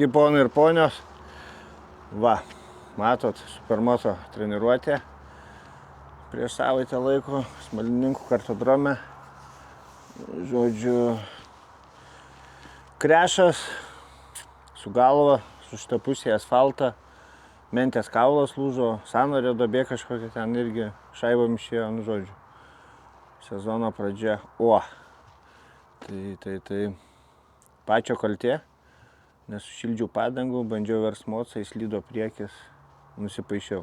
Sveiki ponai ir ponios. Va, matot, supermoto treniruotė. Prieš savaitę laiko Smalininkų kartodrome. Žodžiu, krešas su galva, su šita pusė asfaltą. Mentės kaulas lūžo, sąnario duobė kažkokia ten irgi šaibom išėjo, nu žodžiu. Sezono pradžia. Tai pačio kaltė. Nesušildžiau padangų, bandžiau vers mocą, įslydo priekis, nusipaišiau.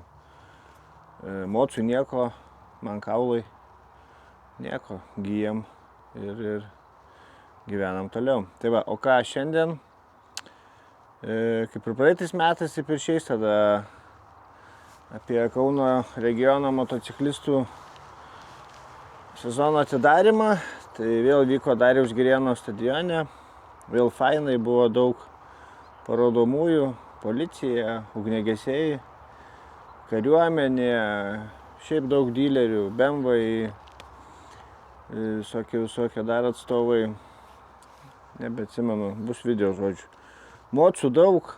Mocų nieko, man kaulai, nieko, gyjam ir gyvenam toliau. Tai va, o ką šiandien, kaip ir praeitais metais, taip ir šiais tada apie Kauno regiono motociklistų sezono atidarimą. Tai vėl vyko Dariaus Girėno stadione, vėl fainai, buvo daug parodomųjų, policija, ugniagesiai, kariuomenė, šiaip daug dylerių, BMW, visokie dar atstovai, nebeatsimenu, bus video žodžiu. Mocų daug,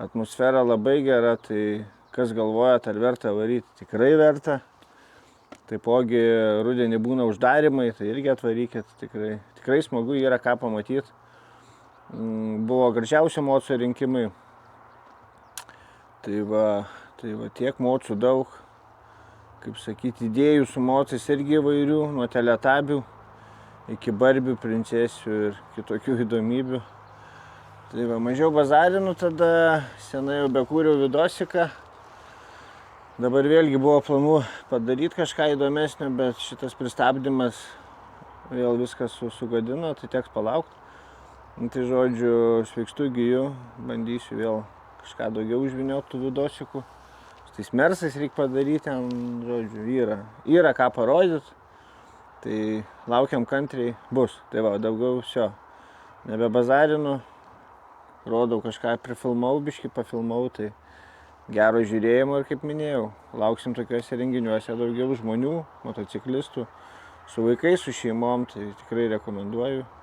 atmosfera labai gera, tai kas galvoja, ar verta varyti, tikrai verta. Taipogi rudenį būna uždarimai, tai irgi atvarykit, tikrai smagu yra ką pamatyti. Buvo gražiausi mocų rinkimai. Tai va tiek mocų daug. Kaip sakyti, idėjų su mocais irgi įvairių, nuo teletabių iki barbių, princesių ir kitokių įdomybių. Tai va, mažiau bazarinu tada, senai jau bekūriau vidosiką. Dabar vėlgi buvo planų padaryti kažką įdomesnio, bet šitas pristabdymas vėl viskas sugadino, tai teks palaukti. Tai žodžiu, sveikstu gyju, bandysiu vėl kažką daugiau užvinioti tų vidosikų. Su tais mersais reikia padaryti, ten, žodžiu, yra ką parodyti. Tai laukiam kantriai, bus. Tai va, daugiau šio nebebazarinu, rodau kažką, prifilmau, biškį pafilmau, tai gero žiūrėjimo ir kaip minėjau, lauksim tokiuose renginiuose daugiau žmonių, motociklistų, su vaikais, su šeimom, tai tikrai rekomenduoju.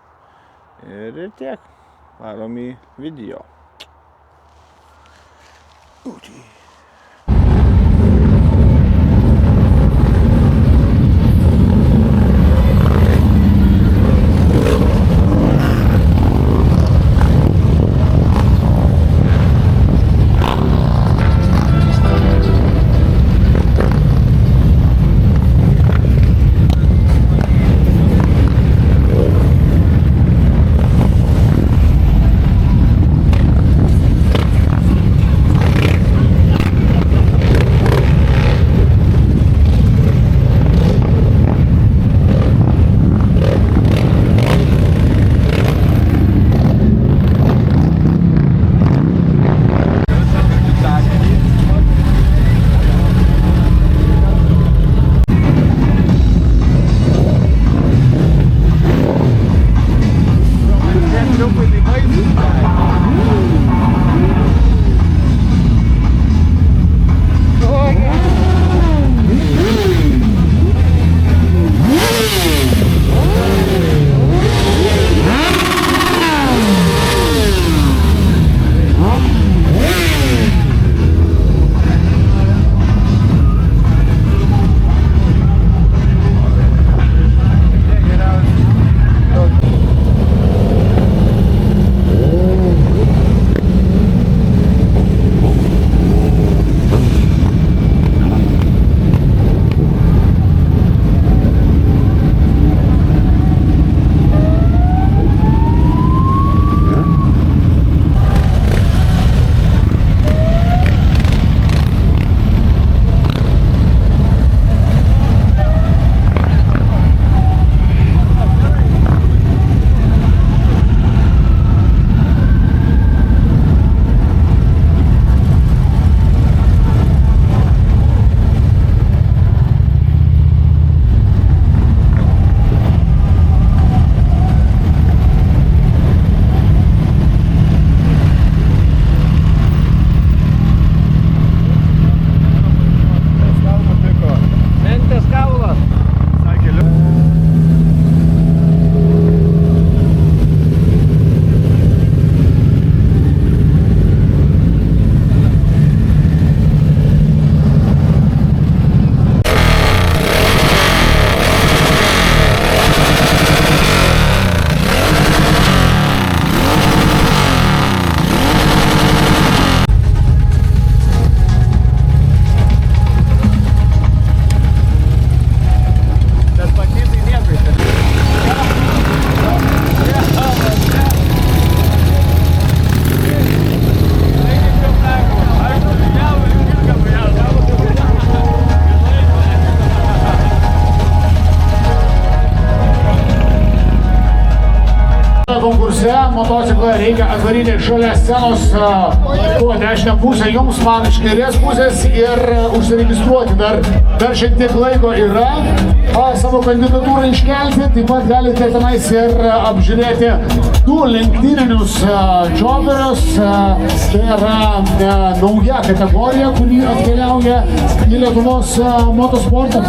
Ir tiek, varom į video. motociklą reikia atvaryti šalia scenos tuo dešinę pusę, jums man iš kairės pusės ir užsiregistruoti. Dar šiek tiek laiko yra savo kandidatūrą iškelti, taip pat galite tenais ir apžiūrėti du lenktyninius džoberius. Tai yra nauja kategorija, kuri atkeliauja į Lietuvos motosportą.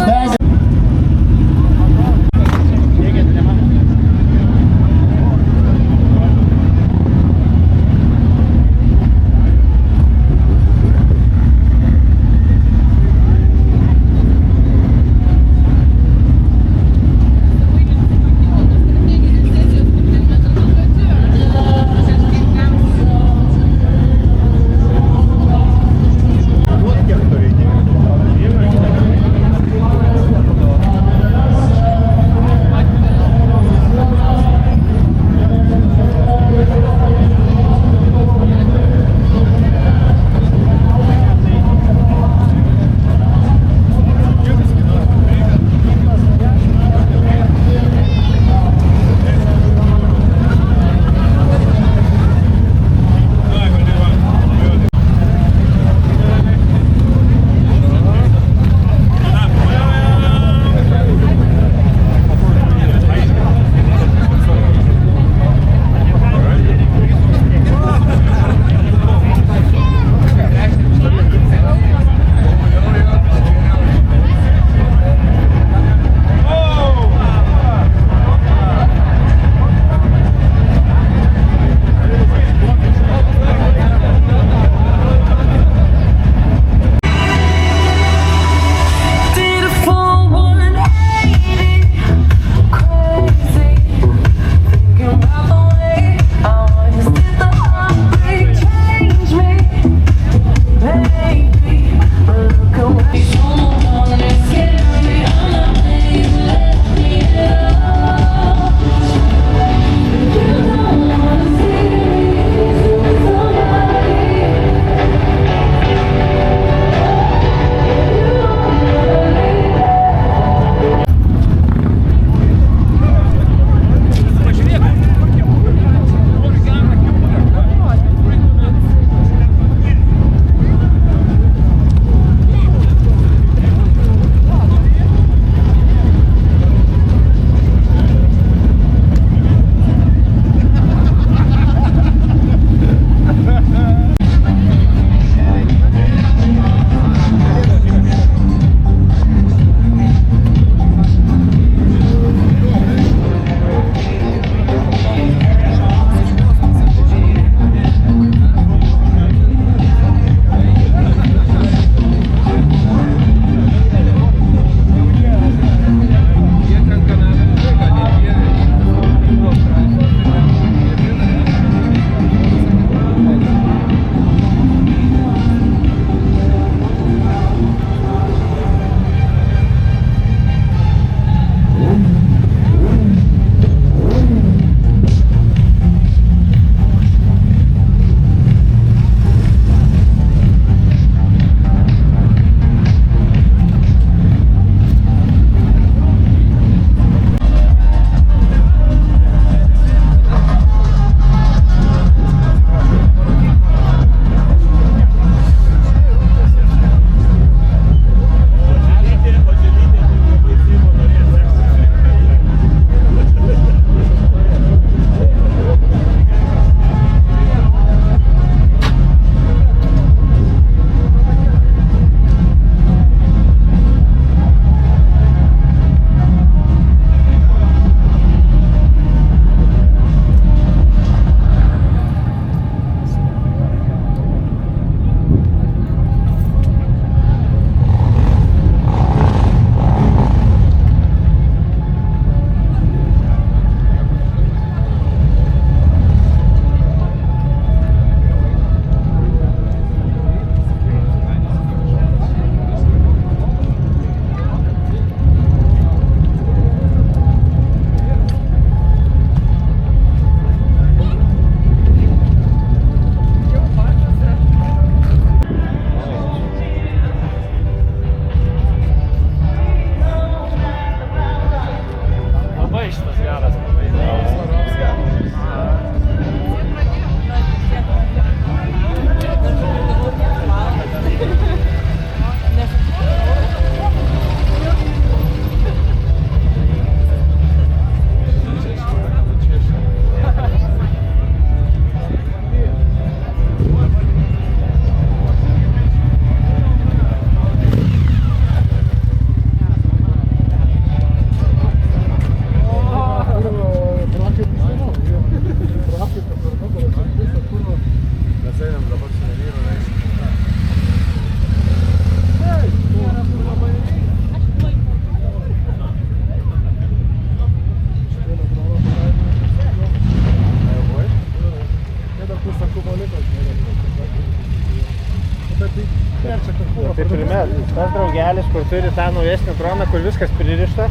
Tai turime, tas draugelis, kur turi tą naujesnį droną, kur viskas pririšta,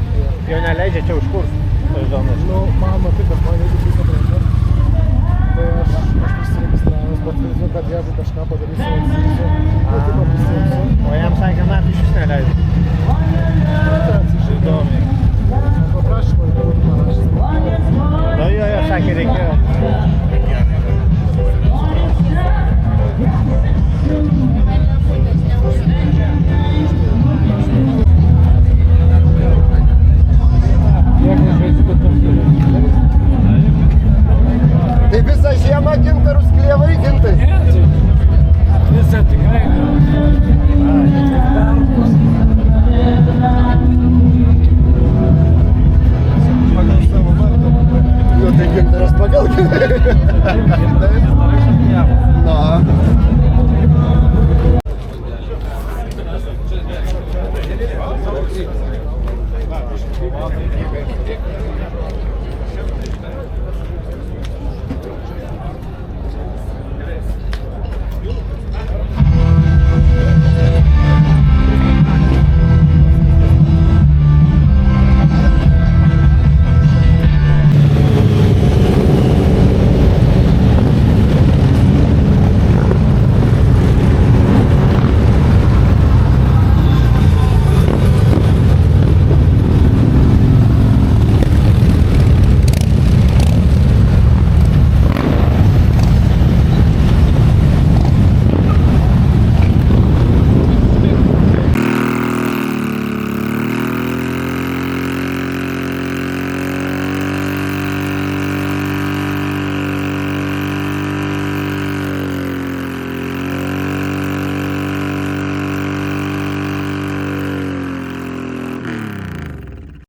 jau neleidžia čia užkurs tos zonos. Nu, man matai, kad man jeigu bus aprašęs, tai aš prisiregistravęs, bet žinau, kad jeigu kažką padarysiu, tai tipo prisijungsiu.